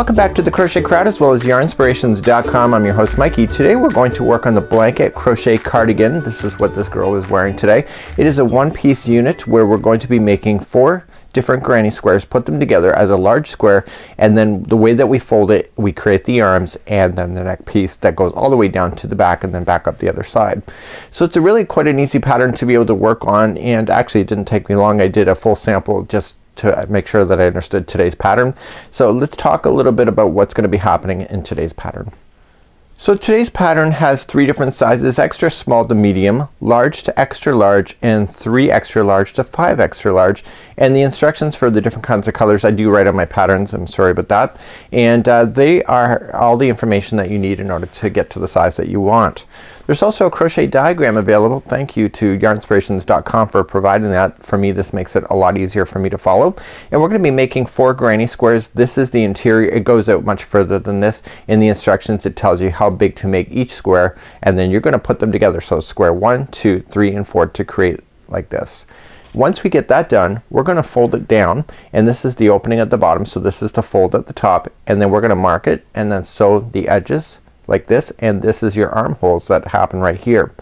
Welcome back to the Crochet Crowd as well as Yarnspirations.com. I'm your host Mikey. Today we're going to work on the blanket crochet cardigan. This is what this girl is wearing today. It is a one-piece unit where we're going to be making 4 different granny squares, put them together as a large square, and then the way that we fold it, we create the arms and then the neck piece that goes all the way down to the back and then back up the other side. So it's a really quite an easy pattern to be able to work on, and actually it didn't take me long. I did a full sample just to make sure that I understood today's pattern. So let's talk a little bit about what's going to be happening in today's pattern. So today's pattern has 3 different sizes: extra small to medium, large to extra large, and 3 extra large to 5 extra large. And the instructions for the different kinds of colors I do write on my patterns. I'm sorry about that. And they are all the information that you need in order to get to the size that you want. There's also a crochet diagram available. Thank you to Yarnspirations.com for providing that. For me, this makes it a lot easier for me to follow. And we're going to be making 4 granny squares. This is the interior. It goes out much further than this. In the instructions it tells you how big to make each square, and then you're going to put them together. So square 1, 2, 3, and 4 to create like this. Once we get that done, we're going to fold it down, and this is the opening at the bottom, so this is the fold at the top, and then we're going to mark it and then sew the edges like this, and this is your armholes that happen right here.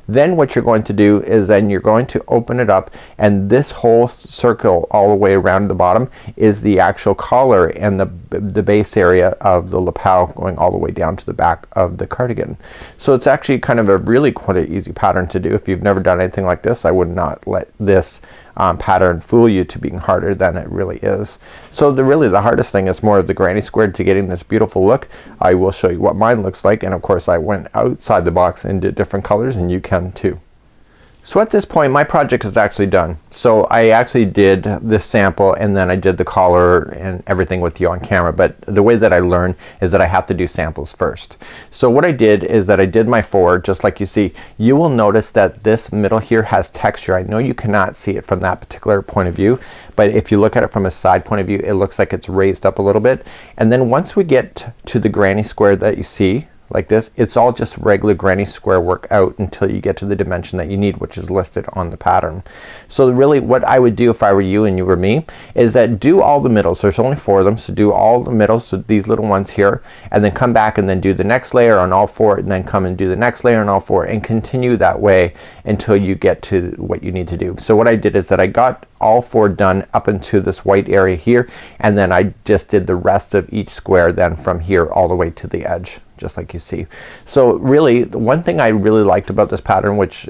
Then what you're going to do is then you're going to open it up, and this whole circle all the way around the bottom is the actual collar and the base area of the lapel going all the way down to the back of the cardigan. So it's actually kind of a really quite an easy pattern to do. If you've never done anything like this, I would not let this pattern fool you to being harder than it really is. So really the hardest thing is more of the granny square to getting this beautiful look. I will show you what mine looks like, and of course I went outside the box and did different colors, and you can too. So at this point my project is actually done. So I actually did this sample, and then I did the collar and everything with you on camera, but the way that I learn is that I have to do samples first. So what I did is that I did my 4 just like you see. You will notice that this middle here has texture. I know you cannot see it from that particular point of view, but if you look at it from a side point of view, it looks like it's raised up a little bit. And then once we get to the granny square that you see like this, it's all just regular granny square work out until you get to the dimension that you need, which is listed on the pattern. So really what I would do if I were you and you were me is that do all the middles. There's only 4 of them, so do all the middles, so these little ones here, and then come back and then do the next layer on all 4, and then come and do the next layer on all 4, and continue that way until you get to what you need to do. So what I did is that I got all 4 done up into this white area here, and then I just did the rest of each square then from here all the way to the edge, just like you see. So really the one thing I really liked about this pattern, which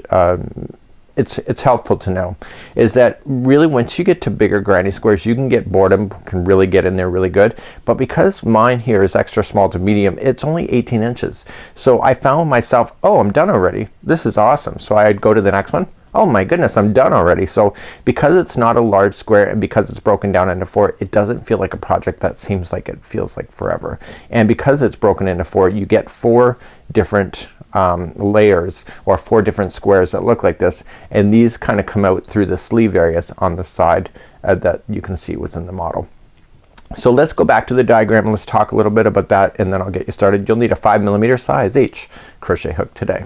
it's helpful to know, is that really once you get to bigger granny squares you can get boredom, can really get in there really good. But because mine here is extra small to medium, it's only 18 inches. So I found myself, oh, I'm done already. This is awesome. So I'd go to the next one. Oh my goodness, I'm done already. So because it's not a large square and because it's broken down into 4, it doesn't feel like a project that seems like it feels like forever. And because it's broken into 4, you get 4 different layers or 4 different squares that look like this, and these kind of come out through the sleeve areas on the side that you can see within the model. So let's go back to the diagram and let's talk a little bit about that, and then I'll get you started. You'll need a 5mm size H crochet hook today.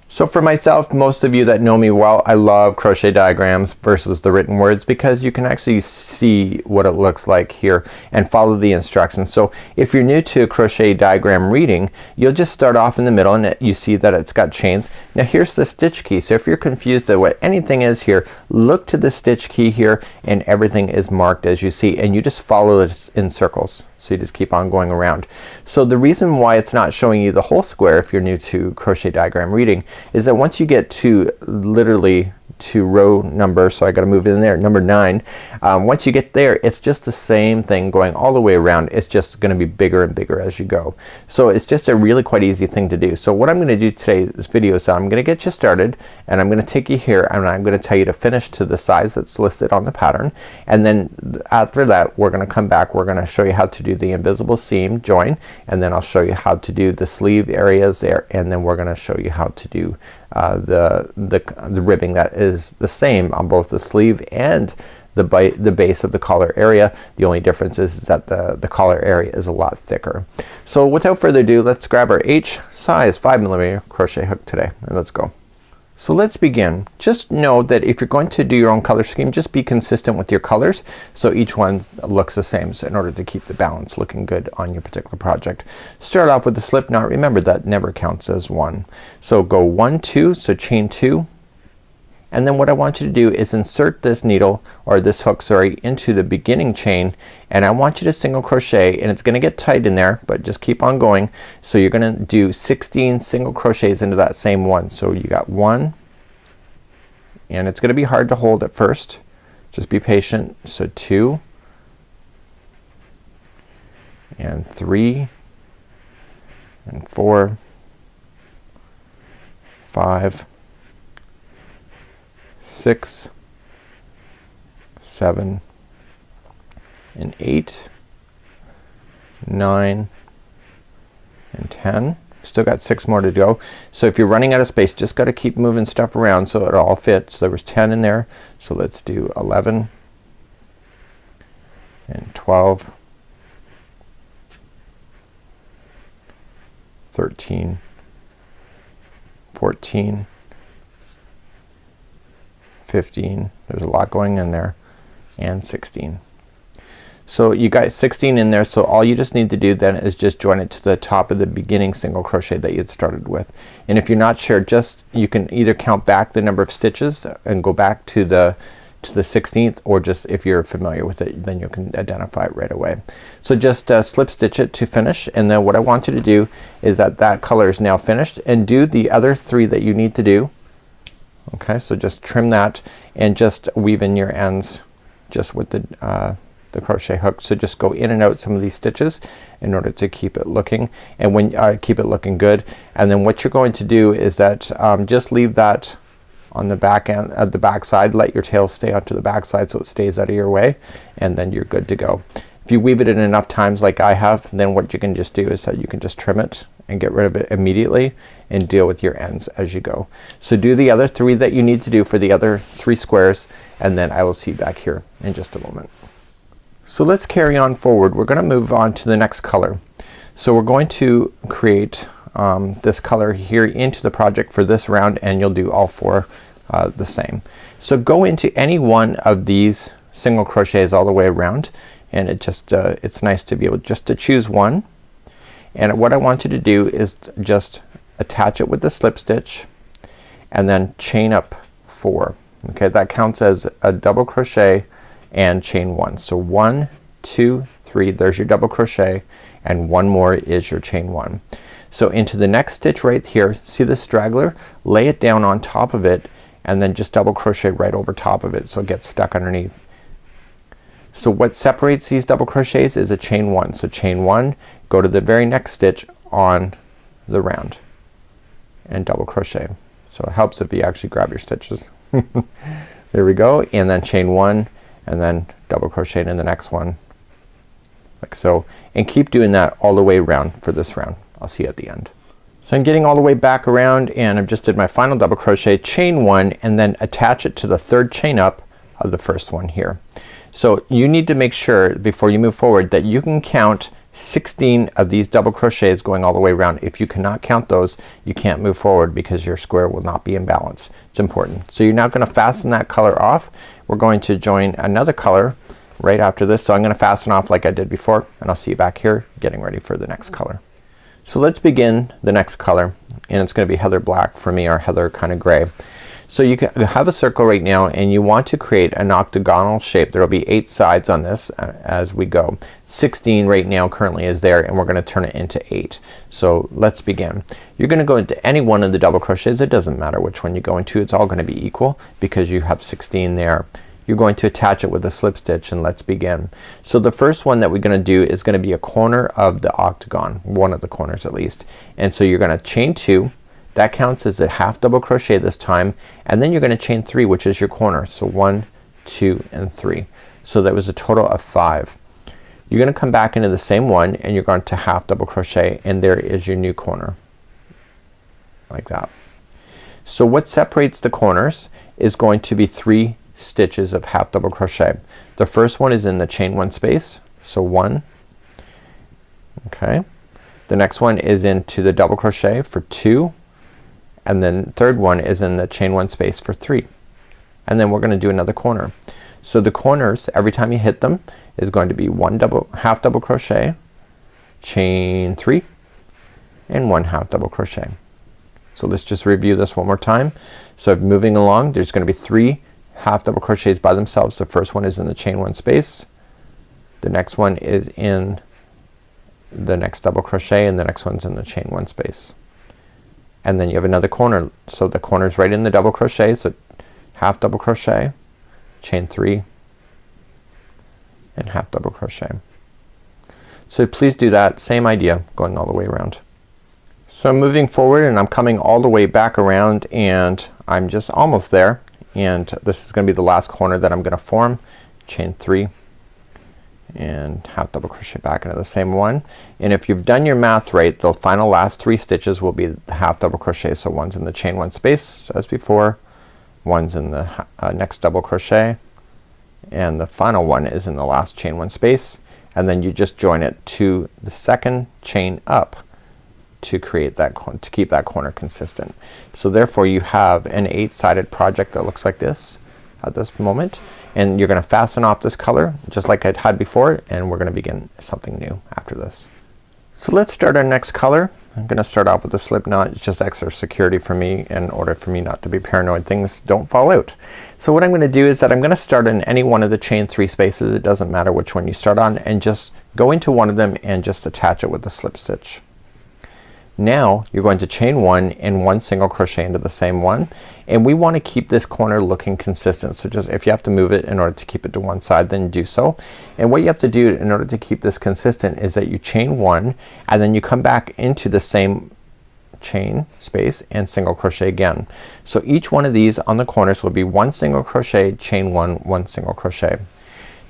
So for myself, most of you that know me well, I love crochet diagrams versus the written words because you can actually see what it looks like here and follow the instructions. So if you're new to crochet diagram reading, you'll just start off in the middle and you see that it's got chains. Now here's the stitch key. So if you're confused at what anything is here, look to the stitch key here, and everything is marked as you see, and you just follow it in circles. So you just keep on going around. So the reason why it's not showing you the whole square if you're new to crochet diagram reading is that once you get to literally to row number, so I gotta move in there, number 9, once you get there it's just the same thing going all the way around. It's just gonna be bigger and bigger as you go. So it's just a really quite easy thing to do. So what I'm gonna do today, this video, is that I'm gonna get you started, and I'm gonna take you here, and I'm gonna tell you to finish to the size that's listed on the pattern, and then after that we're gonna come back, we're gonna show you how to do the invisible seam join, and then I'll show you how to do the sleeve areas there, and then we're gonna show you how to do the ribbing that is the same on both the sleeve and the base of the collar area. The only difference is that the collar area is a lot thicker. So without further ado, let's grab our H size 5mm crochet hook today, and let's go. So let's begin. Just know that if you're going to do your own color scheme, just be consistent with your colors so each one looks the same, so in order to keep the balance looking good on your particular project. Start off with the slip knot. Remember that never counts as one. So go 1, 2, so chain 2, and then what I want you to do is insert this needle, or this hook, sorry, into the beginning chain, and I want you to single crochet, and it's gonna get tight in there, but just keep on going. So you're gonna do 16 single crochets into that same one. So you got 1, and it's gonna be hard to hold at first, just be patient. So 2 and 3 and 4, 5, 6, 7 and 8, 9 and 10. Still got 6 more to go. So if you're running out of space, just got to keep moving stuff around so it all fits. So there was 10 in there. So let's do 11 and 12, 13, 14, 15, there's a lot going in there, and 16. So you got 16 in there, so all you just need to do then is just join it to the top of the beginning single crochet that you had started with. And if you're not sure, just you can either count back the number of stitches and go back to the 16th, or just if you're familiar with it, then you can identify it right away. So just slip stitch it to finish, and then what I want you to do is that color is now finished, and do the other 3 that you need to do. Okay, so just trim that and just weave in your ends just with the crochet hook. So just go in and out some of these stitches in order to keep it looking, and when keep it looking good. And then what you're going to do is that just leave that on the back end at the back side. Let your tail stay onto the back side so it stays out of your way, and then you're good to go. If you weave it in enough times like I have, then what you can just do is that you can just trim it and get rid of it immediately and deal with your ends as you go. So do the other 3 that you need to do for the other 3 squares, and then I will see you back here in just a moment. So let's carry on forward. We're gonna move on to the next color. So we're going to create this color here into the project for this round, and you'll do all 4 the same. So go into any one of these single crochets all the way around, and it just it's nice to be able just to choose one. And what I want you to do is just attach it with the slip stitch and then chain up 4. Okay, that counts as a double crochet and chain 1. So 1, 2, 3, there's your double crochet, and 1 more is your chain 1. So into the next stitch right here, see the straggler? Lay it down on top of it, and then just double crochet right over top of it so it gets stuck underneath. So what separates these double crochets is a chain 1. So chain 1, go to the very next stitch on the round and double crochet. So it helps if you actually grab your stitches. There we go, and then chain 1 and then double crochet in the next one like so, and keep doing that all the way around for this round. I'll see you at the end. So I'm getting all the way back around, and I've just did my final double crochet, chain 1, and then attach it to the 3rd chain up of the first one here. So you need to make sure before you move forward that you can count 16 of these double crochets going all the way around. If you cannot count those, you can't move forward because your square will not be in balance. It's important. So you're now gonna fasten that color off. We're going to join another color right after this. So I'm gonna fasten off like I did before, and I'll see you back here getting ready for the next color. So let's begin the next color, and it's gonna be heather black for me, or heather kind of gray. So you have a circle right now, and you want to create an octagonal shape. There will be 8 sides on this as we go. 16 right now currently is there, and we're gonna turn it into 8. So let's begin. You're gonna go into any one of the double crochets. It doesn't matter which one you go into. It's all gonna be equal because you have 16 there. You're going to attach it with a slip stitch, and let's begin. So the first one that we're gonna do is gonna be a corner of the octagon, one of the corners at least. And so you're gonna chain 2. That counts as a half double crochet this time, and then you're gonna chain 3, which is your corner. So 1, 2 and 3. So that was a total of 5. You're gonna come back into the same one, and you're going to half double crochet, and there is your new corner like that. So what separates the corners is going to be 3 stitches of half double crochet. The first one is in the chain 1 space, so 1. Okay, the next one is into the double crochet for 2, and then third one is in the chain 1 space for 3, and then we're gonna do another corner. So the corners, every time you hit them, is going to be one half double crochet, chain 3, and 1 half double crochet. So let's just review this one more time. So moving along, there's gonna be 3 half double crochets by themselves. The first one is in the chain 1 space, the next one is in the next double crochet, and the next one's in the chain 1 space. And then you have another corner, so the corner is right in the double crochet, so half double crochet, chain 3, and half double crochet. So please do that same idea going all the way around. So I'm moving forward and I'm coming all the way back around, and I'm just almost there, and this is gonna be the last corner that I'm gonna form. Chain 3 and half double crochet back into the same one, and if you've done your math right, the final last 3 stitches will be the half double crochet. So one's in the chain 1 space as before, one's in the next double crochet, and the final one is in the last chain 1 space, and then you just join it to the second chain up to create that to keep that corner consistent. So therefore you have an 8-sided project that looks like this at this moment, and you're gonna fasten off this color just like I had before, and we're gonna begin something new after this. So let's start our next color. I'm gonna start off with a slip knot. It's just extra security for me in order for me not to be paranoid things don't fall out. So what I'm gonna do is that I'm gonna start in any one of the chain 3 spaces, it doesn't matter which one you start on, and just go into one of them and just attach it with the slip stitch. Now you're going to chain 1 and 1 single crochet into the same one, and we want to keep this corner looking consistent. So just if you have to move it in order to keep it to one side, then do so. And what you have to do in order to keep this consistent is that you chain 1 and then you come back into the same chain space and single crochet again. So each one of these on the corners will be 1 single crochet, chain 1, 1 single crochet.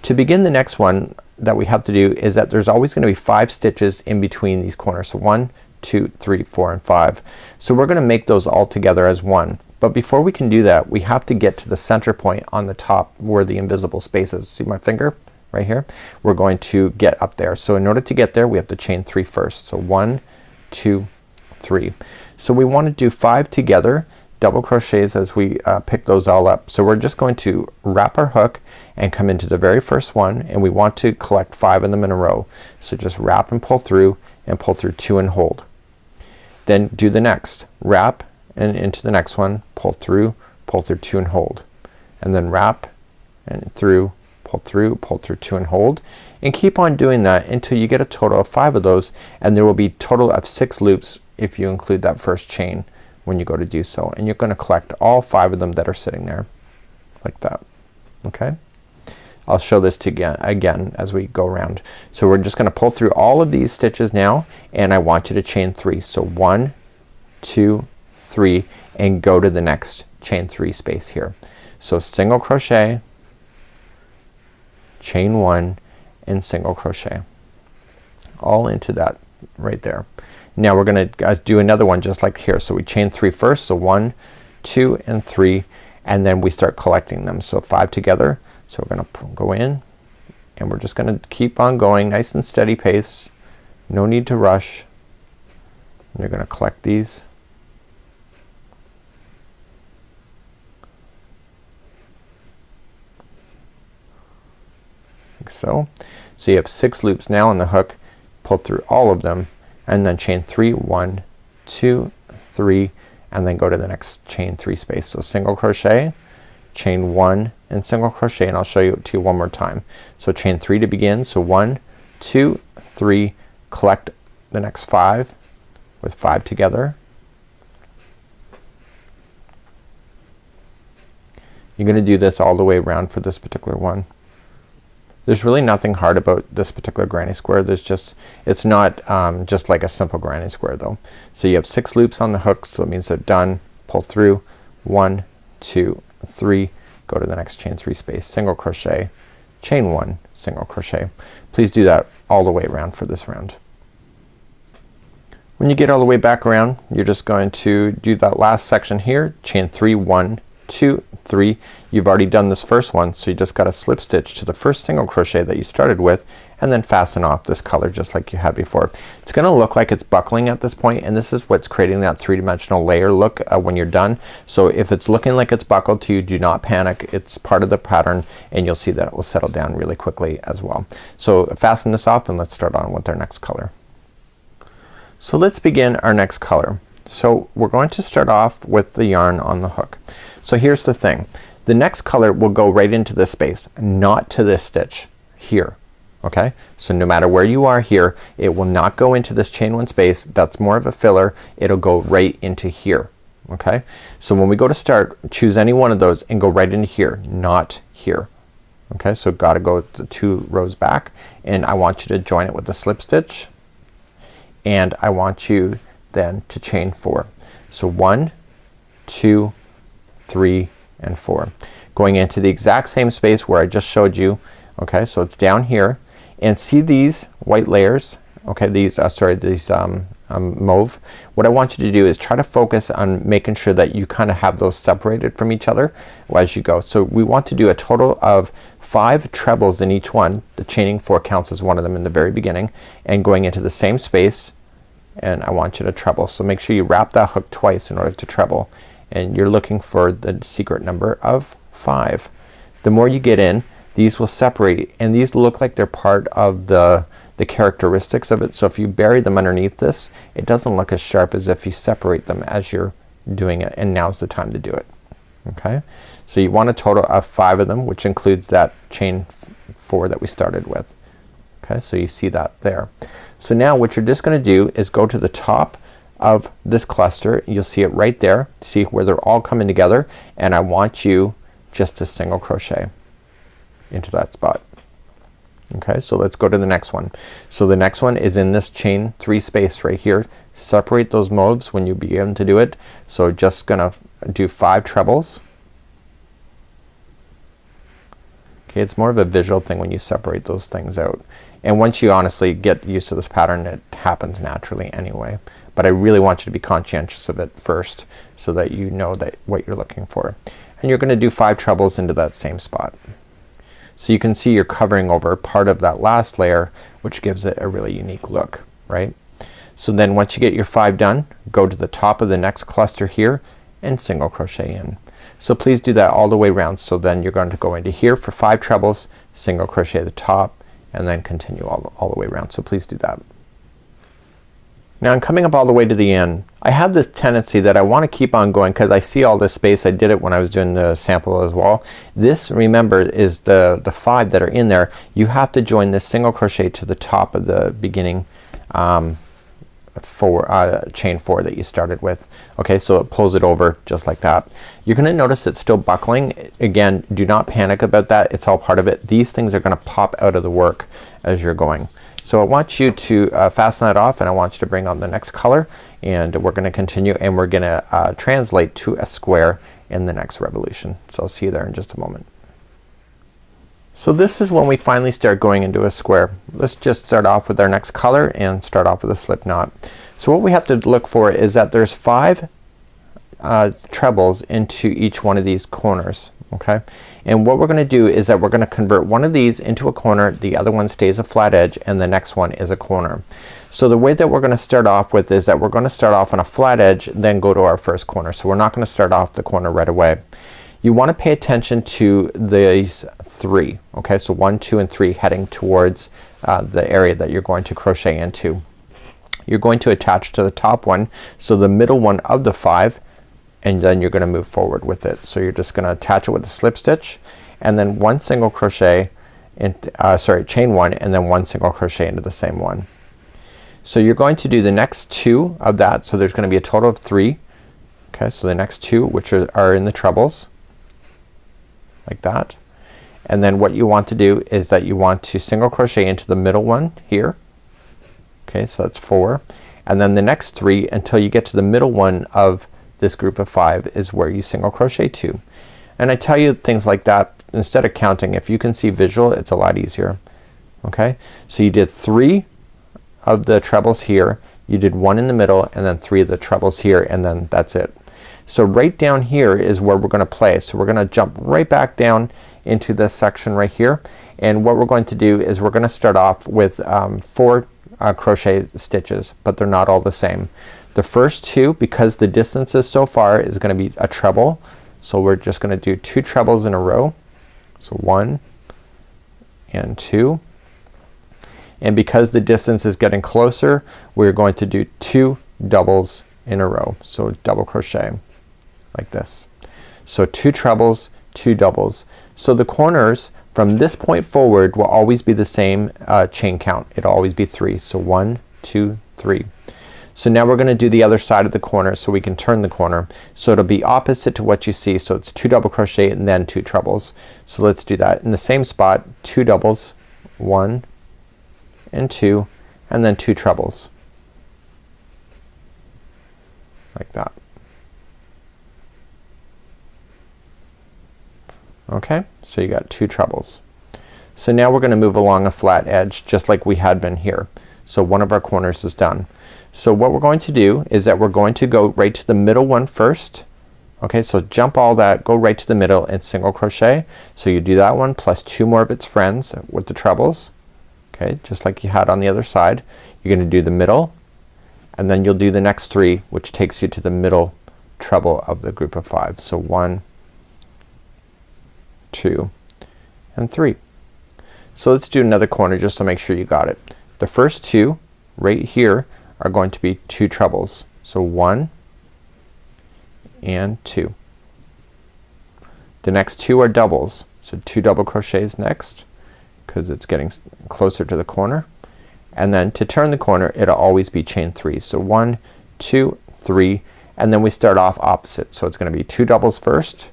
To begin the next one that we have to do is that there's always gonna be 5 stitches in between these corners. So 1, 2, 3, 4, and 5. So we're gonna make those all together as one. But before we can do that, we have to get to the center point on the top where the invisible space is. See my finger right here? We're going to get up there. So in order to get there, we have to chain 3 first. So 1, 2, 3. So we want to do 5 together double crochets as we pick those all up. So we're just going to wrap our hook and come into the very first one, and we want to collect 5 of them in a row. So just wrap and pull through 2 and hold. Then do the next, wrap and into the next one, pull through 2 and hold, and then wrap and through, pull through 2 and hold, and keep on doing that until you get a total of 5 of those, and there will be a total of 6 loops if you include that first chain when you go to do so, and you're gonna collect all 5 of them that are sitting there like that. Okay, I'll show this to again as we go around. So we're just gonna pull through all of these stitches now, and I want you to chain 3. So 1, 2, 3, and go to the next chain 3 space here. So single crochet, chain 1, and single crochet all into that right there. Now we're gonna do another one just like here. So we chain 3 first, so 1, 2, and 3, and then we start collecting them. So 5 together. So we're gonna go in, and we're just gonna keep on going nice and steady pace, no need to rush. And you're gonna collect these. Like so. So you have 6 loops now on the hook, pull through all of them, and then chain 3, 1, 2, 3, and then go to the next chain 3 space. So single crochet, chain 1, and single crochet, and I'll show you to you one more time. So chain 3 to begin. So 1, 2, 3, collect the next 5 with 5 together. You're gonna do this all the way around for this particular one. There's really nothing hard about this particular granny square. There's just, it's not just like a simple granny square though. So you have 6 loops on the hook, so it means they're done. Pull through 1, 2, 3, go to the next chain 3 space, single crochet, chain 1, single crochet. Please do that all the way around for this round. When you get all the way back around, you're just going to do that last section here, chain 3, 1, 2, 3. You've already done this first one, so you just got to slip stitch to the first single crochet that you started with, and then fasten off this color just like you had before. It's gonna look like it's buckling at this point, and this is what's creating that three-dimensional layer look when you're done. So if it's looking like it's buckled to you, do not panic. It's part of the pattern, and you'll see that it will settle down really quickly as well. So fasten this off and let's start on with our next color. So let's begin our next color. So we're going to start off with the yarn on the hook. So here's the thing. The next color will go right into this space, not to this stitch here. Okay, so no matter where you are here, it will not go into this chain one space. That's more of a filler. It'll go right into here. Okay, so when we go to start, choose any one of those and go right into here, not here. Okay, so gotta go the 2 rows back, and I want you to join it with the slip stitch, and I want you then to chain 4. So 1, 2, 3, and 4, going into the exact same space where I just showed you. Okay, so it's down here, and see these white layers, okay, these mauve. What I want you to do is try to focus on making sure that you kind of have those separated from each other as you go. So we want to do a total of 5 trebles in each one. The chaining 4 counts as one of them in the very beginning, and going into the same space, and I want you to treble. So make sure you wrap that hook twice in order to treble, and you're looking for the secret number of 5. The more you get in, these will separate, and these look like they're part of the characteristics of it. So if you bury them underneath this, it doesn't look as sharp as if you separate them as you're doing it, and now's the time to do it. Okay, so you want a total of 5 of them, which includes that chain 4 that we started with. Okay, so you see that there. So now what you're just gonna do is go to the top of this cluster. You'll see it right there. See where they're all coming together, and I want you just to single crochet into that spot. Okay, so let's go to the next one. So the next one is in this chain 3 space right here. Separate those mauves when you begin to do it. So just gonna do 5 trebles. Okay, it's more of a visual thing when you separate those things out, and once you honestly get used to this pattern, it happens naturally anyway, but I really want you to be conscientious of it first so that you know that what you're looking for. And you're gonna do 5 trebles into that same spot. So you can see you're covering over part of that last layer, which gives it a really unique look, right? So then once you get your 5 done, go to the top of the next cluster here and single crochet in. So please do that all the way around. So then you're going to go into here for 5 trebles, single crochet at the top, and then continue all the way around. So please do that. Now I'm coming up all the way to the end. I have this tendency that I want to keep on going because I see all this space. I did it when I was doing the sample as well. This, remember, is the 5 that are in there. You have to join this single crochet to the top of the beginning chain 4 that you started with. Okay, so it pulls it over just like that. You're gonna notice it's still buckling. Again, do not panic about that. It's all part of it. These things are gonna pop out of the work as you're going. So I want you to fasten that off, and I want you to bring on the next color, and we're gonna continue, and we're gonna translate to a square in the next revolution. So I'll see you there in just a moment. So this is when we finally start going into a square. Let's just start off with our next color and start off with a slip knot. So what we have to look for is that there's 5 trebles into each one of these corners. Okay, and what we're gonna do is that we're gonna convert one of these into a corner, the other one stays a flat edge, and the next one is a corner. So the way that we're gonna start off with is that we're gonna start off on a flat edge, then go to our first corner. So we're not gonna start off the corner right away. You want to pay attention to these 3. Okay, so 1, 2, and 3 heading towards the area that you're going to crochet into. You're going to attach to the top one, so the middle one of the 5, and then you're gonna move forward with it. So you're just gonna attach it with a slip stitch, and then 1 single crochet in, chain 1, and then 1 single crochet into the same one. So you're going to do the next 2 of that. So there's gonna be a total of 3. Okay, so the next 2, which are in the trebles, like that. And then what you want to do is that you want to single crochet into the middle one here. Okay, so that's 4, and then the next 3 until you get to the middle one of this group of 5 is where you single crochet 2. And I tell you things like that instead of counting. If you can see visual, it's a lot easier. Okay, so you did 3 of the trebles here, you did 1 in the middle, and then 3 of the trebles here, and then that's it. So right down here is where we're gonna play. So we're gonna jump right back down into this section right here, And what we're going to do is we're gonna start off with 4 crochet stitches, but they're not all the same. The first 2, because the distance is so far, is gonna be a treble. So we're just gonna do 2 trebles in a row. So 1 and 2. And because the distance is getting closer, we're going to do 2 doubles in a row. So double crochet like this. So 2 trebles, 2 doubles. So the corners from this point forward will always be the same chain count. It'll always be 3. So 1, 2, 3. So now we're gonna do the other side of the corner so we can turn the corner. So it'll be opposite to what you see. So it's 2 double crochet and then 2 trebles. So let's do that. In the same spot, 2 doubles, 1 and 2, and then 2 trebles. Like that. Okay, so you got 2 trebles. So now we're gonna move along a flat edge just like we had been here. So one of our corners is done. So what we're going to do is that we're going to go right to the middle one first. Okay, so jump all that, go right to the middle and single crochet. So you do that one plus 2 more of its friends with the trebles. Okay, just like you had on the other side. You're gonna do the middle and then you'll do the next 3, which takes you to the middle treble of the group of 5. So 1, 2 and 3. So let's do another corner just to make sure you got it. The first 2 right here are going to be 2 trebles. So 1 and 2. The next 2 are doubles. So 2 double crochets next because it's getting closer to the corner. And then to turn the corner it'll always be chain 3. So 1, 2, 3, and then we start off opposite. So it's gonna be 2 doubles first,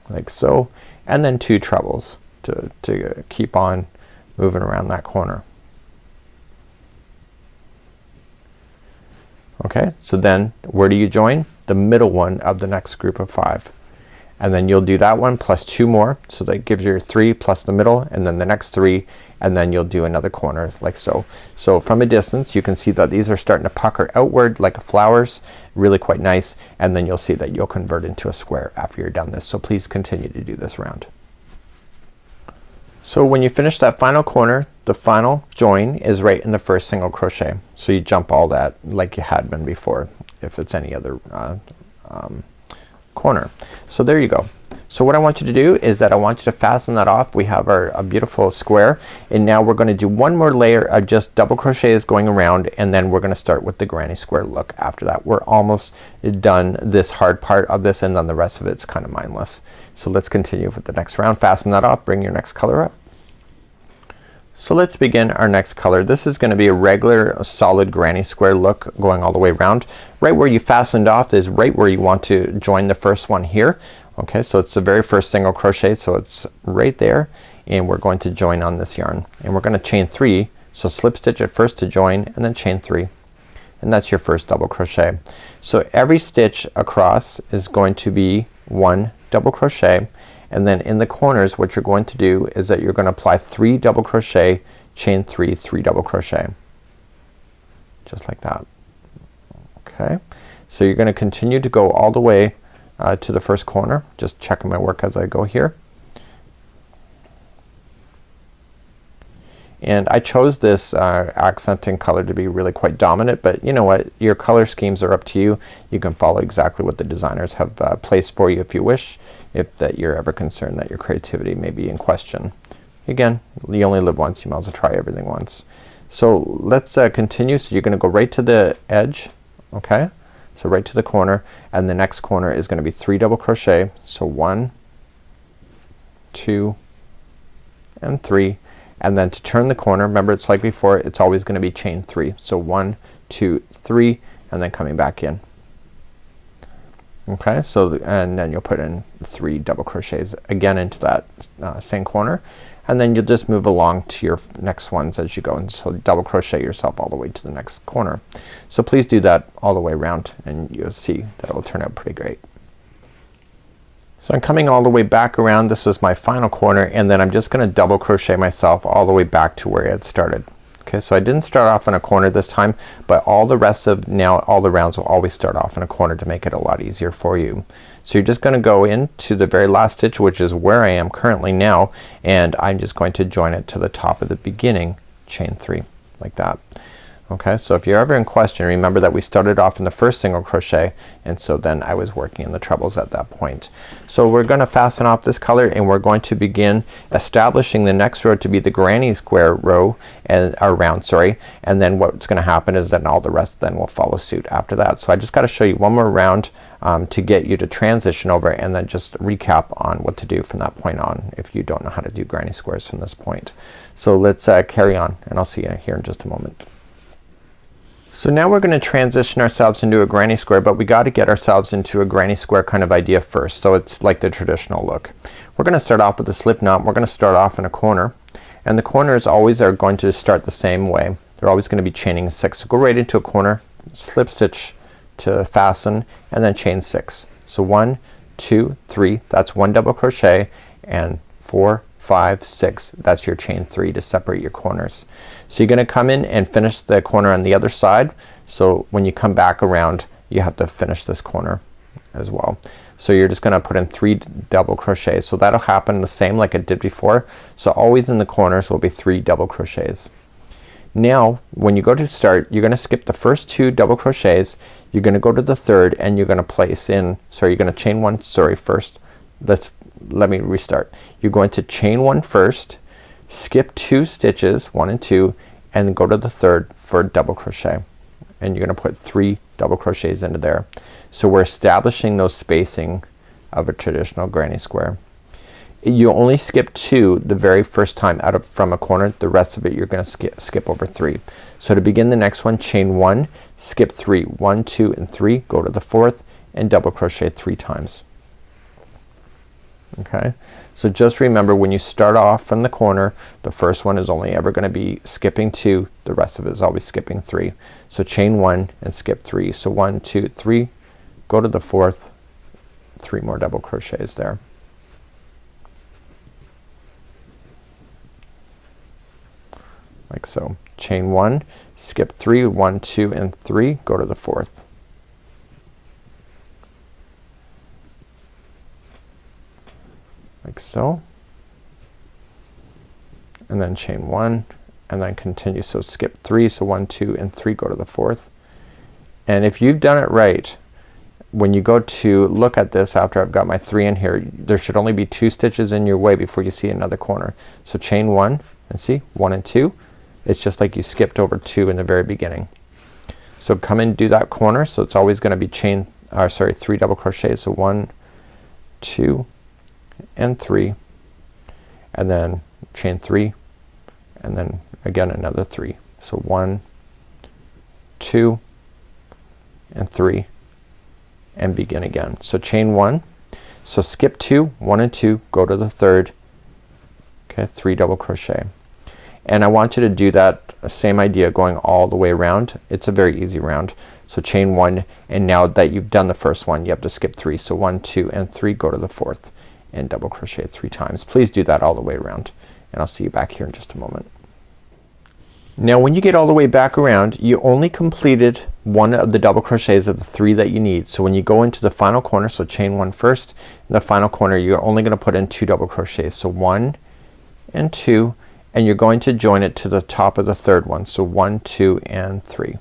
like so, and then 2 trebles to keep on moving around that corner. Okay, so then where do you join? The middle one of the next group of 5. And then you'll do that one plus 2 more. So that gives you 3 plus the middle and then the next 3, and then you'll do another corner like so. So from a distance you can see that these are starting to pucker outward like flowers, really quite nice, and then you'll see that you'll convert into a square after you're done this. So please continue to do this round. So when you finish that final corner, the final join is right in the first single crochet. So you jump all that like you had been before if it's any other corner. So there you go. So what I want you to do is that I want you to fasten that off. We have our beautiful square, and now we're gonna do one more layer of just double crochets going around, and then we're gonna start with the granny square look after that. We're almost done this hard part of this, and then the rest of it's kind of mindless. So let's continue with the next round. Fasten that off, bring your next color up. So let's begin our next color. This is gonna be a regular solid granny square look going all the way around. Right where you fastened off is right where you want to join the first one here. Okay, so it's the very first single crochet, so it's right there, and we're going to join on this yarn, and we're gonna chain 3. So slip stitch at first to join and then chain 3, and that's your first double crochet. So every stitch across is going to be 1 double crochet, and then in the corners what you're going to do is that you're gonna apply 3 double crochet, chain 3, 3 double crochet, just like that. Okay, so you're gonna continue to go all the way to the first corner. Just checking my work as I go here. And I chose this accenting color to be really quite dominant, but you know what, your color schemes are up to you. You can follow exactly what the designers have placed for you if you wish, if that you're ever concerned that your creativity may be in question. Again, you only live once, you might as well try everything once. So let's continue. So you're gonna go right to the edge, okay? So right to the corner, and the next corner is gonna be 3 double crochet. So 1, 2 and 3, and then to turn the corner, remember it's like before, it's always gonna be chain 3. So 1, 2, 3, and then coming back in. Okay, so and then you'll put in 3 double crochets again into that same corner, and then you'll just move along to your next ones as you go, and so double crochet yourself all the way to the next corner. So please do that all the way around, and you'll see that it will turn out pretty great. So I'm coming all the way back around. This was my final corner, and then I'm just gonna double crochet myself all the way back to where I had started. Okay, so I didn't start off in a corner this time, but all the rest of now all the rounds will always start off in a corner to make it a lot easier for you. So you're just gonna go into the very last stitch, which is where I am currently now, and I'm just going to join it to the top of the beginning chain 3 like that. Okay, so if you're ever in question, remember that we started off in the first single crochet, and so then I was working in the trebles at that point. So we're gonna fasten off this color, and we're going to begin establishing the next row to be the granny square row and round, sorry, and then what's gonna happen is that all the rest then will follow suit after that. So I just gotta show you one more round to get you to transition over, and then just recap on what to do from that point on if you don't know how to do granny squares from this point. So let's carry on, and I'll see you here in just a moment. So now we're gonna transition ourselves into a granny square, but we gotta get ourselves into a granny square kind of idea first, so it's like the traditional look. We're gonna start off with a slip knot. We're gonna start off in a corner, and the corners always are going to start the same way. They're always gonna be chaining 6. So go right into a corner, slip stitch to fasten, and then chain 6. So 1, 2, 3, that's 1 double crochet, and 4, 5, 6, that's your chain 3 to separate your corners. So you're gonna come in and finish the corner on the other side. So when you come back around, you have to finish this corner as well. So you're just gonna put in 3 double crochets. So that'll happen the same like it did before. So always in the corners will be 3 double crochets. Now when you go to start, you're gonna skip the first 2 double crochets. You're gonna go to the third, and you're gonna place in, sorry, you're gonna chain 1, sorry, first. Let me restart. You're going to chain 1 first, skip 2 stitches, 1 and 2, and then go to the third for a double crochet, and you're gonna put 3 double crochets into there. So we're establishing those spacing of a traditional granny square. You only skip 2 the very first time out of from a corner. The rest of it you're gonna skip over 3. So to begin the next one, chain 1, skip 3, 1, 2, and 3, go to the fourth, and double crochet 3 times. Okay, so just remember when you start off from the corner, the first one is only ever gonna be skipping 2, the rest of it is always skipping 3. So chain 1 and skip 3. So 1, 2, 3, go to the fourth, 3 more double crochets there. Like so. Chain 1, skip 3, 1, 2, and 3, go to the fourth. Like so, and then chain 1, and then continue. So skip 3, so 1, 2, and 3, go to the fourth. And if you've done it right, when you go to look at this after I've got my 3 in here, there should only be 2 stitches in your way before you see another corner. So chain 1, and see 1 and 2, it's just like you skipped over 2 in the very beginning. So come and do that corner. So it's always gonna be 3 double crochets. So 1, 2, and 3, and then chain 3, and then again another 3. So 1, 2, and 3, and begin again. So chain 1, so skip 2, 1 and 2, go to the third, okay, 3 double crochet. And I want you to do that same idea going all the way around. It's a very easy round. So chain 1, and now that you've done the first one, you have to skip 3. So 1, 2, and 3, go to the fourth, and double crochet 3 times. Please do that all the way around, and I'll see you back here in just a moment. Now when you get all the way back around, you only completed 1 of the double crochets of the 3 that you need. So when you go into the final corner, so chain 1 first, in the final corner you're only gonna put in 2 double crochets. So 1 and 2, and you're going to join it to the top of the third one. So 1, 2, and 3.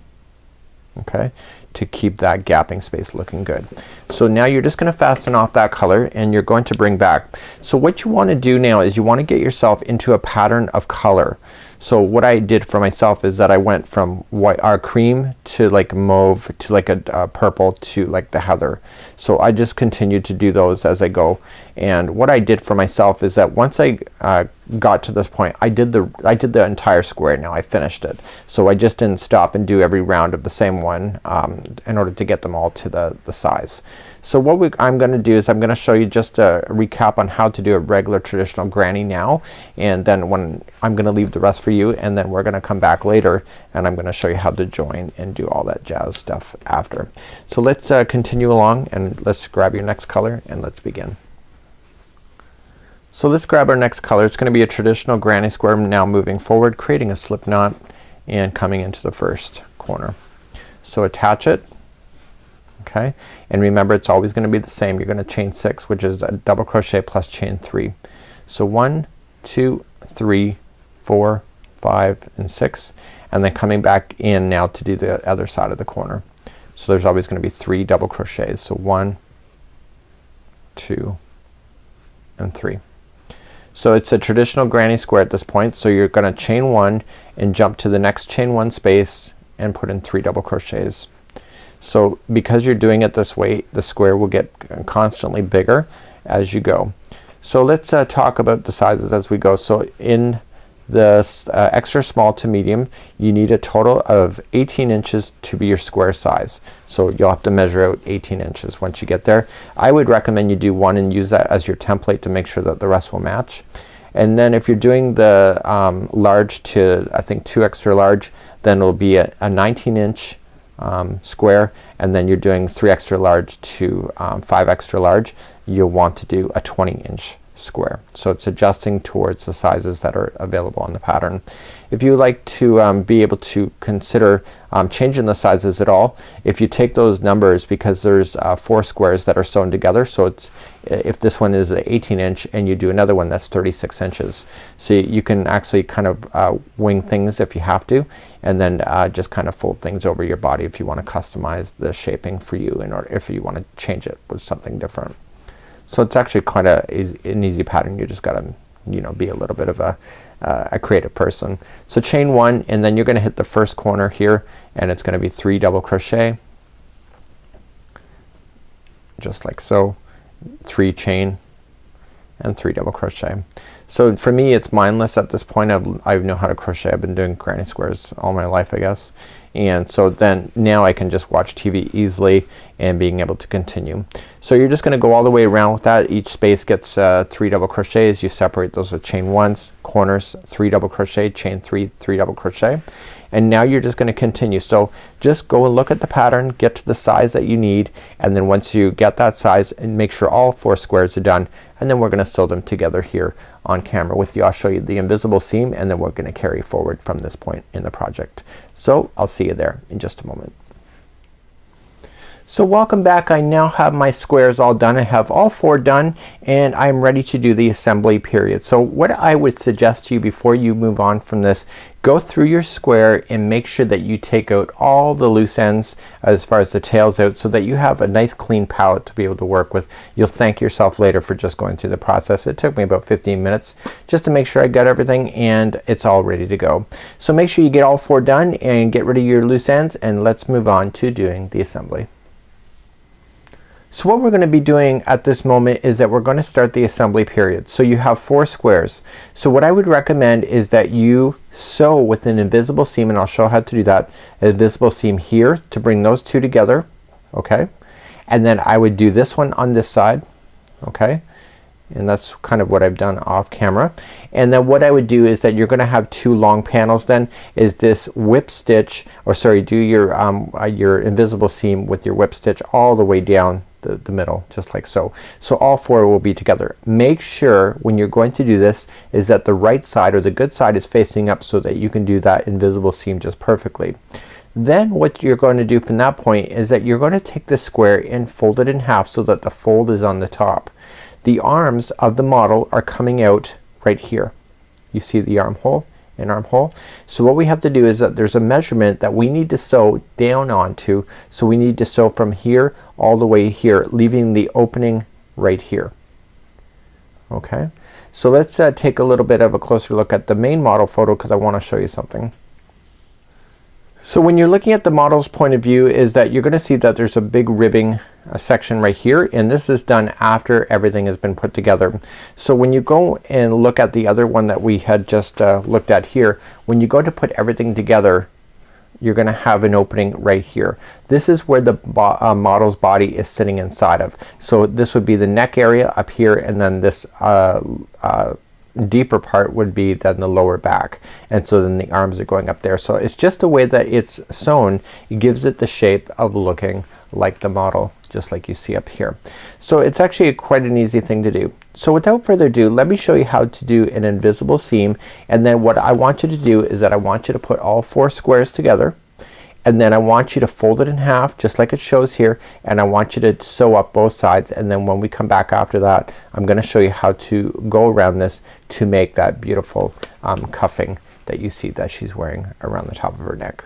Okay, to keep that gapping space looking good. So now you're just gonna fasten off that color, and you're going to bring back. So what you want to do now is you want to get yourself into a pattern of color. So what I did for myself is that I went from white cream to like mauve to like a purple to like the heather. So I just continued to do those as I go. And what I did for myself is that once I got to this point, I did the entire square. Now I finished it. So I just didn't stop and do every round of the same one in order to get them all to the size. So what I'm gonna do is I'm gonna show you just a recap on how to do a regular traditional granny now, and then when I'm gonna leave the rest for you, and then we're gonna come back later and I'm gonna show you how to join and do all that jazz stuff after. So let's continue along, and let's grab your next color and let's begin. So let's grab our next color. It's gonna be a traditional granny square now moving forward, creating a slip knot, and coming into the first corner. So attach it, okay, and remember it's always gonna be the same. You're gonna chain 6, which is a double crochet plus chain 3. So 1, 2, 3, 4, 5 and 6, and then coming back in now to do the other side of the corner. So there's always gonna be 3 double crochets. So 1, 2 and 3. So it's a traditional granny square at this point. So you're gonna chain 1 and jump to the next chain 1 space and put in 3 double crochets. So because you're doing it this way, the square will get constantly bigger as you go. So let's talk about the sizes as we go. So in the extra small to medium, you need a total of 18 inches to be your square size. So you'll have to measure out 18 inches once you get there. I would recommend you do 1 and use that as your template to make sure that the rest will match. And then if you're doing the large to I think 2 extra large, then it'll be a 19-inch square, and then you're doing 3 extra large to 5 extra large, you'll want to do a 20-inch square. So it's adjusting towards the sizes that are available on the pattern. If you like to be able to consider changing the sizes at all, if you take those numbers, because there's 4 squares that are sewn together, so it's if this one is 18 inch and you do another one that's 36 inches. So you can actually kind of wing things if you have to, and then just kind of fold things over your body if you want to customize the shaping for you, in order if you want to change it with something different. So it's actually quite an easy pattern. You just gotta, you know, be a little bit of a creative person. So chain 1, and then you're gonna hit the first corner here, and it's gonna be 3 double crochet, just like so, 3 chain and 3 double crochet. So for me it's mindless at this point. I know how to crochet. I've been doing granny squares all my life, I guess. And so then now I can just watch TV easily and being able to continue. So you're just gonna go all the way around with that. Each space gets 3 double crochets. You separate those with chain 1s, corners, 3 double crochet, chain 3, 3 double crochet, and now you're just gonna continue. So just go and look at the pattern, get to the size that you need, and then once you get that size, and make sure all 4 squares are done, and then we're gonna sew them together here on camera with you. I'll show you the invisible seam, and then we're gonna carry forward from this point in the project. So I'll see you there in just a moment. So welcome back. I now have my squares all done. I have all 4 done, and I'm ready to do the assembly period. So what I would suggest to you before you move on from this, go through your square and make sure that you take out all the loose ends as far as the tails out, so that you have a nice clean palette to be able to work with. You'll thank yourself later for just going through the process. It took me about 15 minutes just to make sure I got everything, and it's all ready to go. So make sure you get all 4 done and get rid of your loose ends, and let's move on to doing the assembly. So what we're going to be doing at this moment is that we're going to start the assembly period. So you have 4 squares. So what I would recommend is that you sew with an invisible seam, and I'll show how to do that. An invisible seam here to bring those 2 together, okay? And then I would do this one on this side, okay? And that's kind of what I've done off camera. And then what I would do is that you're gonna have 2 long panels then, is this whip stitch, or sorry, do your invisible seam with your whip stitch all the way down the middle, just like so. So all 4 will be together. Make sure when you're going to do this is that the right side, or the good side, is facing up so that you can do that invisible seam just perfectly. Then what you're going to do from that point is that you're going to take this square and fold it in half so that the fold is on the top. The arms of the model are coming out right here. You see the armhole and armhole. So what we have to do is that there's a measurement that we need to sew down onto. So we need to sew from here all the way here, leaving the opening right here. Okay, so let's take a little bit of a closer look at the main model photo, because I want to show you something. So when you're looking at the model's point of view, is that you're gonna see that there's a big ribbing section right here, and this is done after everything has been put together. So when you go and look at the other one that we had just looked at here, when you go to put everything together, you're gonna have an opening right here. This is where the model's body is sitting inside of. So this would be the neck area up here, and then this deeper part would be then the lower back, and so then the arms are going up there. So it's just the way that it's sewn, it gives it the shape of looking like the model, just like you see up here. So it's actually quite an easy thing to do. So without further ado, let me show you how to do an invisible seam, and then what I want you to do is that I want you to put all 4 squares together, and then I want you to fold it in half just like it shows here, and I want you to sew up both sides, and then when we come back after that I'm gonna show you how to go around this to make that beautiful cuffing that you see that she's wearing around the top of her neck.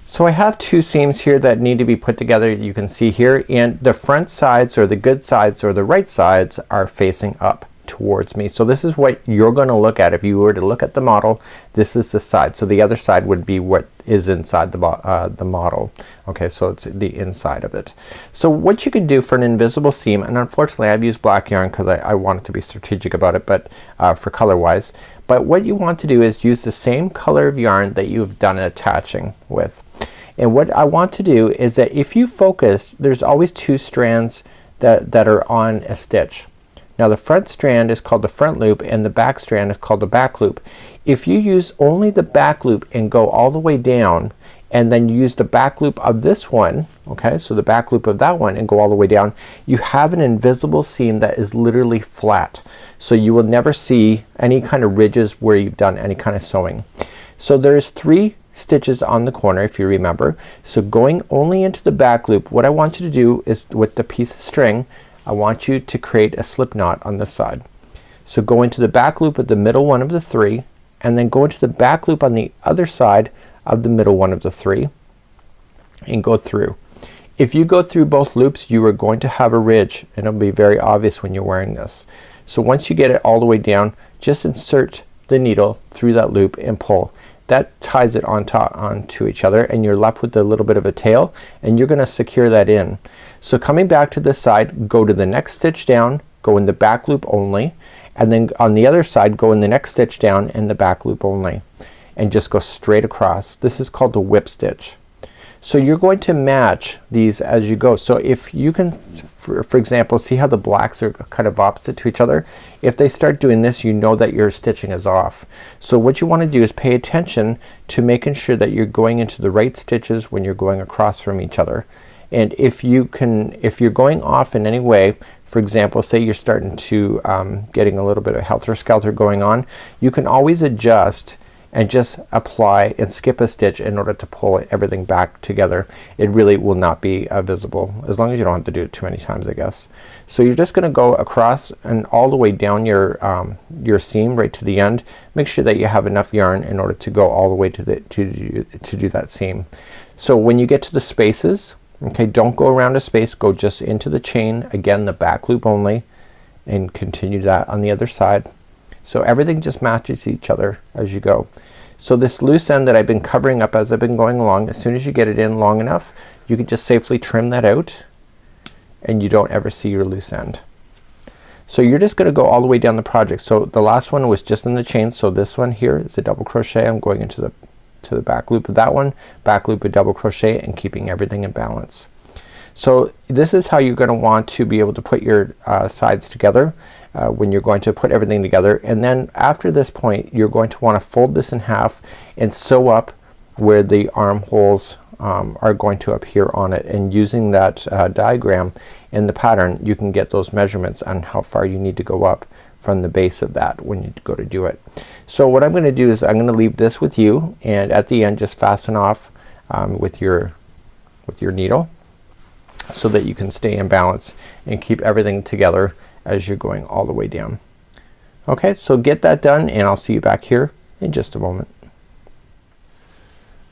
So I have 2 seams here that need to be put together, you can see here, and the front sides or the good sides or the right sides are facing up towards me. So this is what you're gonna look at if you were to look at the model. This is the side. So the other side would be what is inside the model. Okay, so it's the inside of it. So what you can do for an invisible seam, and unfortunately I've used black yarn because I wanted to be strategic about it, but for color wise, but what you want to do is use the same color of yarn that you've done attaching with. And what I want to do is that if you focus, there's always 2 strands that are on a stitch. Now the front strand is called the front loop and the back strand is called the back loop. If you use only the back loop and go all the way down, and then use the back loop of this one, okay, so the back loop of that one and go all the way down, you have an invisible seam that is literally flat. So you will never see any kind of ridges where you've done any kind of sewing. So there's 3 stitches on the corner if you remember. So going only into the back loop, what I want you to do is with the piece of string, I want you to create a slip knot on this side. So go into the back loop of the middle one of the 3, and then go into the back loop on the other side of the middle one of the 3 and go through. If you go through both loops, you are going to have a ridge, and it'll be very obvious when you're wearing this. So once you get it all the way down, just insert the needle through that loop and pull. That ties it onto each other, and you're left with a little bit of a tail, and you're gonna secure that in. So coming back to this side, go to the next stitch down, go in the back loop only, and then on the other side go in the next stitch down in the back loop only, and just go straight across. This is called the whip stitch. So you're going to match these as you go. So if you can, for example, see how the blacks are kind of opposite to each other? If they start doing this, you know that your stitching is off. So what you want to do is pay attention to making sure that you're going into the right stitches when you're going across from each other. And if you're going off in any way, for example, say you're starting to getting a little bit of helter-skelter going on, you can always adjust and just apply and skip a stitch in order to pull everything back together. It really will not be visible, as long as you don't have to do it too many times, I guess. So you're just gonna go across and all the way down your seam right to the end. Make sure that you have enough yarn in order to go all the way to do that seam. So when you get to the spaces, okay, don't go around a space, go just into the chain, again the back loop only, and continue that on the other side. So everything just matches each other as you go. So this loose end that I've been covering up as I've been going along, as soon as you get it in long enough, you can just safely trim that out, and you don't ever see your loose end. So you're just gonna go all the way down the project. So the last one was just in the chain, so this one here is a double crochet. I'm going into the back loop of that one, back loop of double crochet, and keeping everything in balance. So this is how you're gonna want to be able to put your sides together when you're going to put everything together. And then after this point, you're going to want to fold this in half and sew up where the armholes are going to appear on it. And using that diagram in the pattern, you can get those measurements on how far you need to go up from the base of that when you go to do it. So what I'm gonna do is I'm gonna leave this with you, and at the end just fasten off with your needle so that you can stay in balance and keep everything together as you're going all the way down. Okay, so get that done, and I'll see you back here in just a moment.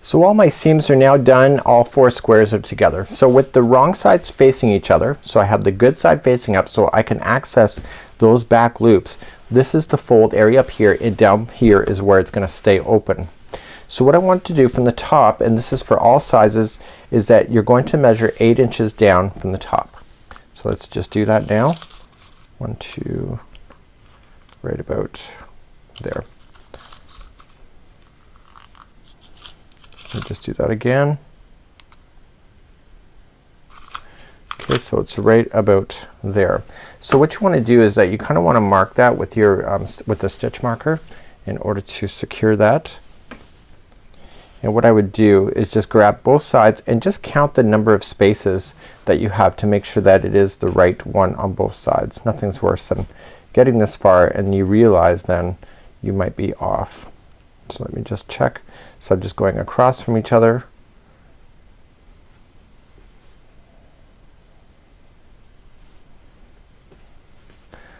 So all my seams are now done, all 4 squares are together. So with the wrong sides facing each other, so I have the good side facing up so I can access those back loops. This is the fold area up here, and down here is where it's gonna stay open. So what I want to do from the top, and this is for all sizes, is that you're going to measure 8 inches down from the top. So let's just do that now. 1, 2, right about there. I'll just do that again. Okay, so it's right about there. So what you want to do is that you kind of want to mark that with your with the stitch marker in order to secure that. And what I would do is just grab both sides and just count the number of spaces that you have to make sure that it is the right one on both sides. Nothing's worse than getting this far and you realize then you might be off. So let me just check. So I'm just going across from each other.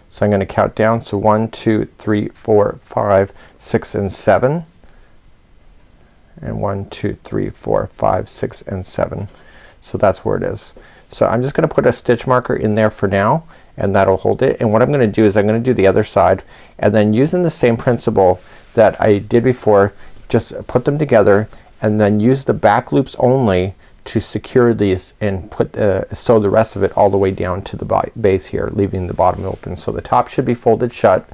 So I'm going to count down. So 1, 2, 3, 4, 5, 6 and 7. And 1, 2, 3, 4, 5, 6 and 7. So that's where it is. So I'm just gonna put a stitch marker in there for now and that'll hold it. And what I'm gonna do is I'm gonna do the other side and then using the same principle that I did before, just put them together and then use the back loops only to secure these and put sew the rest of it all the way down to the base here, leaving the bottom open. So the top should be folded shut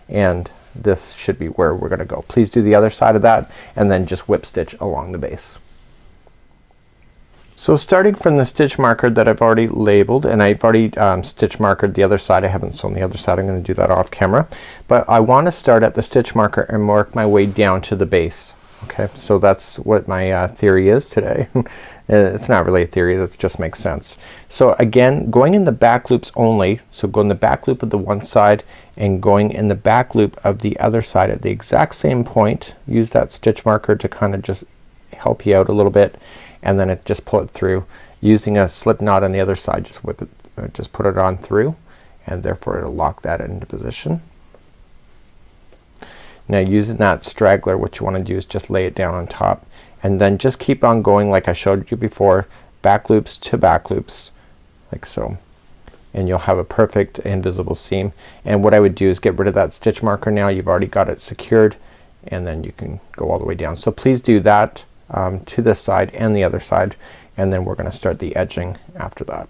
and this should be where we're gonna go. Please do the other side of that and then just whip stitch along the base. So starting from the stitch marker that I've already labeled and I've already stitch markered the other side. I haven't sewn the other side. I'm gonna do that off camera. But I want to start at the stitch marker and work my way down to the base. Okay, so that's what my theory is today. It's not really a theory, that just makes sense. So again, going in the back loops only, so go in the back loop of the one side and going in the back loop of the other side at the exact same point. Use that stitch marker to kind of just help you out a little bit and then just pull it through. Using a slip knot on the other side, just whip it, just put it on through and therefore it'll lock that into position. Now using that straggler, what you want to do is just lay it down on top and then just keep on going like I showed you before, back loops to back loops like so, and you'll have a perfect invisible seam. And what I would do is get rid of that stitch marker now. You've already got it secured and then you can go all the way down. So please do that to this side and the other side and then we're gonna start the edging after that.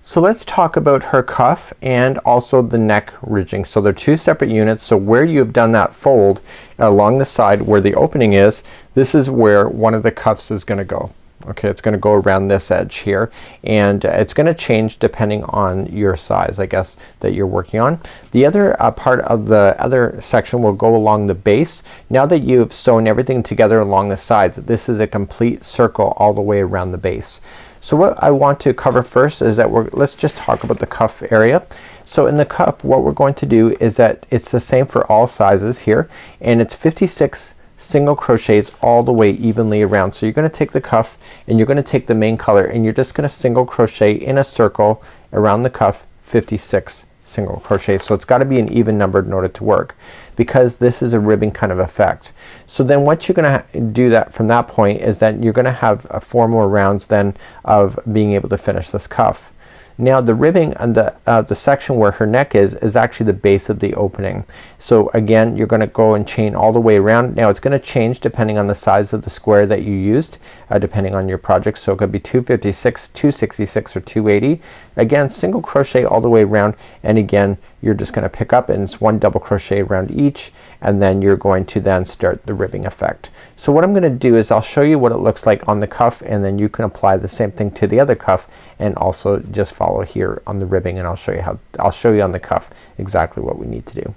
So let's talk about her cuff and also the neck ridging. So they're two separate units. So where you have done that fold along the side where the opening is, this is where one of the cuffs is gonna go. Okay, it's gonna go around this edge here and it's gonna change depending on your size, I guess, that you're working on. The other part of the other section will go along the base. Now that you've sewn everything together along the sides, this is a complete circle all the way around the base. So what I want to cover first is that let's just talk about the cuff area. So in the cuff, what we're going to do is that it's the same for all sizes here and it's 56 single crochets all the way evenly around. So you're gonna take the cuff and you're gonna take the main color and you're just gonna single crochet in a circle around the cuff 56 single crochets. So it's got to be an even number in order to work because this is a ribbing kind of effect. So then what you're gonna do that from that point is that you're gonna have 4 more rounds then of being able to finish this cuff. Now the ribbing on the section where her neck is actually the base of the opening. So again, you're gonna go and chain all the way around. Now it's gonna change depending on the size of the square that you used, depending on your project. So it could be 256, 266 or 280. Again, single crochet all the way around and again you're just gonna pick up and it's 1 double crochet around each and then you're going to then start the ribbing effect. So what I'm gonna do is I'll show you what it looks like on the cuff and then you can apply the same thing to the other cuff and also just follow here on the ribbing and I'll show you on the cuff exactly what we need to do.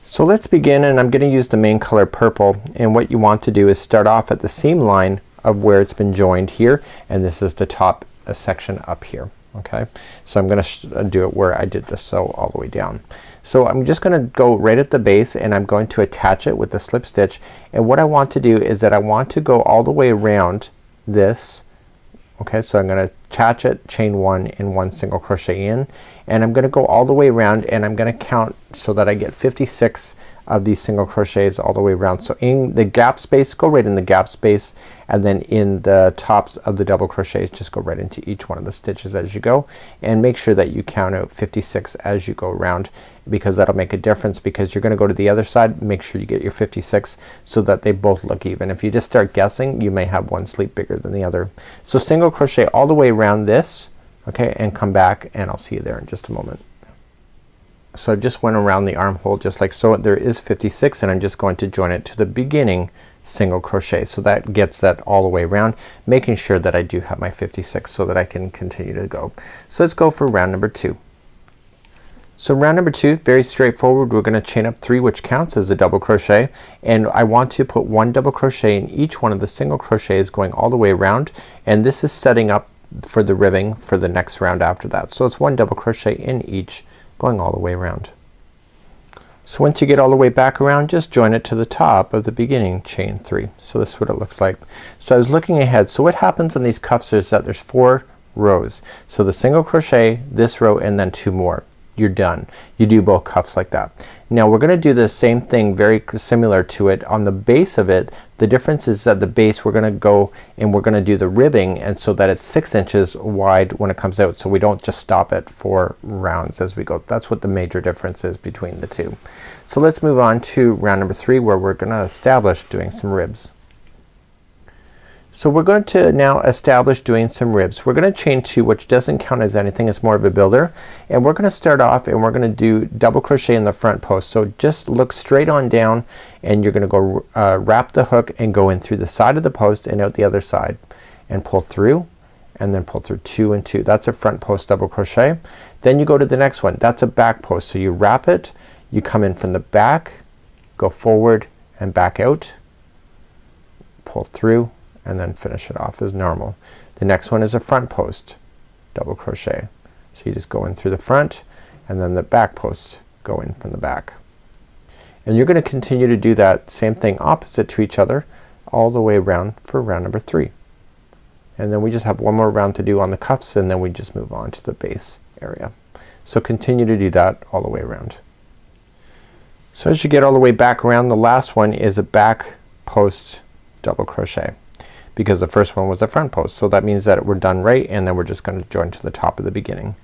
So let's begin and I'm gonna use the main color purple and what you want to do is start off at the seam line of where it's been joined here and this is the top section up here. Okay, so I'm gonna do it where I did the sew all the way down. So I'm just gonna go right at the base and I'm going to attach it with the slip stitch and what I want to do is that I want to go all the way around this. Okay, so I'm gonna attach it, chain 1 and 1 single crochet in and I'm gonna go all the way around and I'm gonna count so that I get 56 of these single crochets all the way around. So in the gap space, go right in the gap space and then in the tops of the double crochets just go right into each one of the stitches as you go and make sure that you count out 56 as you go around because that'll make a difference because you're gonna go to the other side, make sure you get your 56 so that they both look even. If you just start guessing you may have one sleeve bigger than the other. So single crochet all the way around this, okay, and come back and I'll see you there in just a moment. So I just went around the armhole just like so. There is 56 and I'm just going to join it to the beginning single crochet. So that gets that all the way around, making sure that I do have my 56 so that I can continue to go. So let's go for round number 2. So round number 2, very straightforward. We're gonna chain up 3, which counts as a double crochet, and I want to put 1 double crochet in each one of the single crochets going all the way around, and this is setting up for the ribbing for the next round after that. So it's 1 double crochet in each going all the way around. So once you get all the way back around, just join it to the top of the beginning chain 3. So this is what it looks like. So I was looking ahead. So what happens on these cuffs is that there's 4 rows. So the single crochet, this row, and then 2 more. You're done. You do both cuffs like that. Now we're gonna do the same thing, very similar to it on the base of it. The difference is that the base, we're gonna go and we're gonna do the ribbing, and so that it's 6 inches wide when it comes out, so we don't just stop at 4 rounds as we go. That's what the major difference is between the two. So let's move on to round number 3, where we're gonna establish doing some ribs. So we're going to now establish doing some ribs. We're gonna chain 2, which doesn't count as anything, it's more of a builder, and we're gonna start off and we're gonna do double crochet in the front post. So just look straight on down and you're gonna go wrap the hook and go in through the side of the post and out the other side and pull through, and then pull through 2 and 2. That's a front post double crochet. Then you go to the next one. That's a back post. So you wrap it, you come in from the back, go forward and back out, pull through, and then finish it off as normal. The next one is a front post double crochet. So you just go in through the front, and then the back posts go in from the back. And you're gonna continue to do that same thing opposite to each other all the way around for round number 3. And then we just have 1 more round to do on the cuffs, and then we just move on to the base area. So continue to do that all the way around. So as you get all the way back around, the last one is a back post double crochet, because the first one was the front post. So that means that we're done right, and then we're just gonna join to the top of the beginning.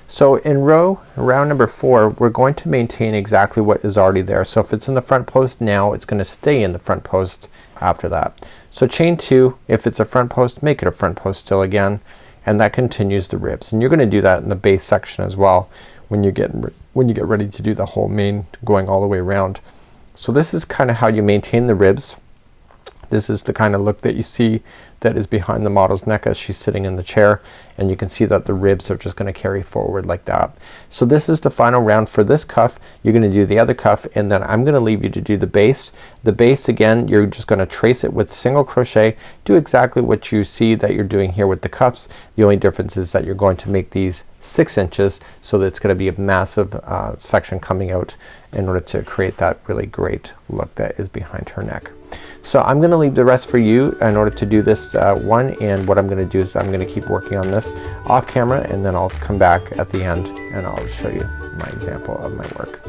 So in round number 4, we're going to maintain exactly what is already there. So if it's in the front post now, it's gonna stay in the front post after that. So chain 2, if it's a front post, make it a front post still again, and that continues the ribs. And you're gonna do that in the base section as well when you get ready to do the whole main going all the way around. So this is kind of how you maintain the ribs. This is the kind of look that you see that is behind the model's neck as she's sitting in the chair, and you can see that the ribs are just gonna carry forward like that. So this is the final round for this cuff. You're gonna do the other cuff, and then I'm gonna leave you to do the base. The base, again, you're just gonna trace it with single crochet. Do exactly what you see that you're doing here with the cuffs. The only difference is that you're going to make these 6 inches, so that it's gonna be a massive section coming out in order to create that really great look that is behind her neck. So I'm gonna leave the rest for you in order to do this one, and what I'm gonna do is I'm gonna keep working on this off camera, and then I'll come back at the end and I'll show you my example of my work.